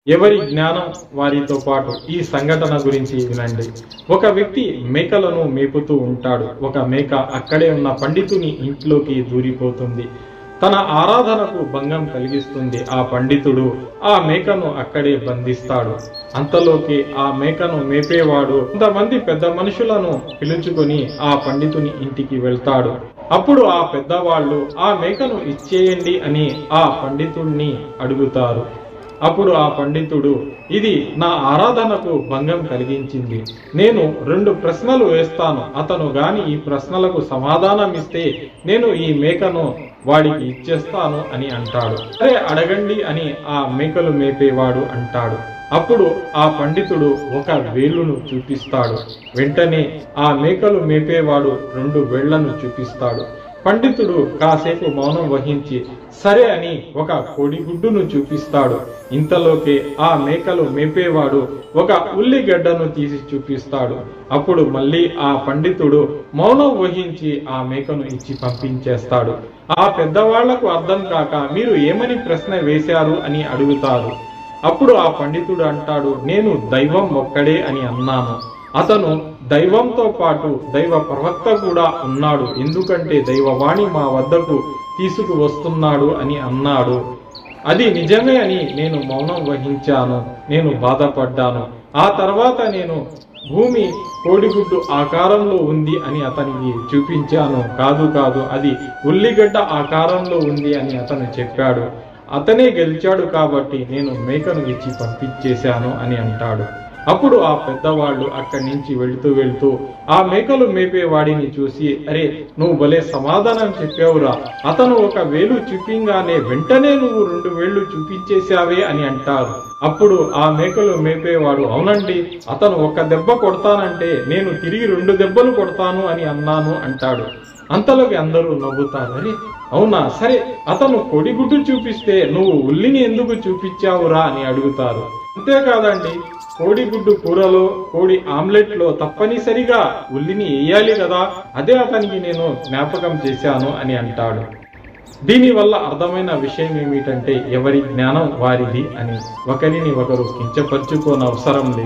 ఎవరి జ్ఞానం వారితో పాటు ఈ సంఘటన గురించి వినండి. ఒక వ్యక్తి మేకలను మేపుతూ ఉంటాడు. ఒక మేక అక్కడే ఉన్న పండితుని ఇంట్లోకి దూరిపోతుంది. తన ఆరాధనకు భంగం కలిగిస్తుంది. ఆ పండితుడు ఆ మేకను అక్కడే బంధిస్తాడు. అంతలోకి ఆ మేకను మేపేవాడు కొంతమంది పెద్ద మనుషులను పిలుచుకొని ఆ పండితుని ఇంటికి వెళ్తాడు. అప్పుడు ఆ పెద్దవాళ్ళు ఆ మేకను ఇచ్చేయండి అని ఆ పండితుడిని అడుగుతారు. అప్పుడు ఆ పండితుడు, ఇది నా ఆరాధనకు భంగం కలిగించింది. నేను 2 ప్రశ్నలు వేస్తాను. అతను గాని ఈ ప్రశ్నలకు సమాధానం ఇస్తే నేను ఈ మేకను వాడికి ఇచ్చేస్తాను అని అంటాడు. సరే అడగండి అని ఆ మేకలు మేపేవాడు అంటాడు. అప్పుడు ఆ పండితుడు ఒక వేలును చూపిస్తాడు. వెంటనే ఆ మేకలు మేపేవాడు 2 వేళ్లను చూపిస్తాడు. పండితుడు కాసేపు మౌనం వహించి సరే అని ఒక కోడిగుడ్డును చూపిస్తాడు. ఇంతలోకే ఆ మేకలు మేపేవాడు ఒక ఉల్లిగడ్డను తీసి చూపిస్తాడు. అప్పుడు మళ్ళీ ఆ పండితుడు మౌనం వహించి ఆ మేకను ఇచ్చి పంపించేస్తాడు. ఆ పెద్దవాళ్లకు అర్థం కాక మీరు ఏమని ప్రశ్న వేశారు అని అడుగుతారు. అప్పుడు ఆ పండితుడు అంటాడు, నేను దైవం ఒక్కడే అని అన్నాను. అతను దైవంతో పాటు దైవ ప్రవక్త కూడా ఉన్నాడు, ఎందుకంటే దైవవాణి మా వద్దకు తీసుకువస్తున్నాడు అని అన్నాడు. అది నిజమే అని నేను మౌనం వహించాను. నేను బాధపడ్డాను. ఆ తర్వాత నేను భూమి కోడిగుడ్డు ఆకారంలో ఉంది అని అతనికి చూపించాను. కాదు అది ఉల్లిగడ్డ ఆకారంలో ఉంది అని అతను చెప్పాడు. అతనే గెలిచాడు కాబట్టి నేను మేకను ఇచ్చి పంపించేశాను అని అంటాడు. అప్పుడు ఆ పెద్దవాళ్ళు అక్కడి నుంచి వెళుతూ ఆ మేకలు మేపేవాడిని చూసి, అరే నువ్వు భలే సమాధానం చెప్పావురా, అతను ఒక వేలు చూపింగానే వెంటనే నువ్వు 2 వేళ్లు చూపించేశావే అని అంటారు. అప్పుడు ఆ మేకలు మేపేవాడు, అవునండి, అతను ఒక దెబ్బ కొడతానంటే నేను తిరిగి 2 దెబ్బలు కొడతాను అని అన్నాను అంటాడు. అంతలోకి అందరూ నవ్వుతారు. అరే అవునా, సరే అతను కోడిగుడ్డు చూపిస్తే నువ్వు ఉల్లిని ఎందుకు చూపించావురా అని అడుగుతారు. అంతేకాదండి, కోడిగుడ్డు కూరలో కోడి ఆమ్లెట్ లో తప్పనిసరిగా ఉల్లిని వేయాలి కదా, అదే అతనికి నేను జ్ఞాపకం చేశాను అని అంటాడు. దీనివల్ల అర్థమైన విషయం ఏమిటంటే ఎవరి జ్ఞానం వారిది అని. ఒకరిని ఒకరు కించపరుచుకోనవసరం లేదు.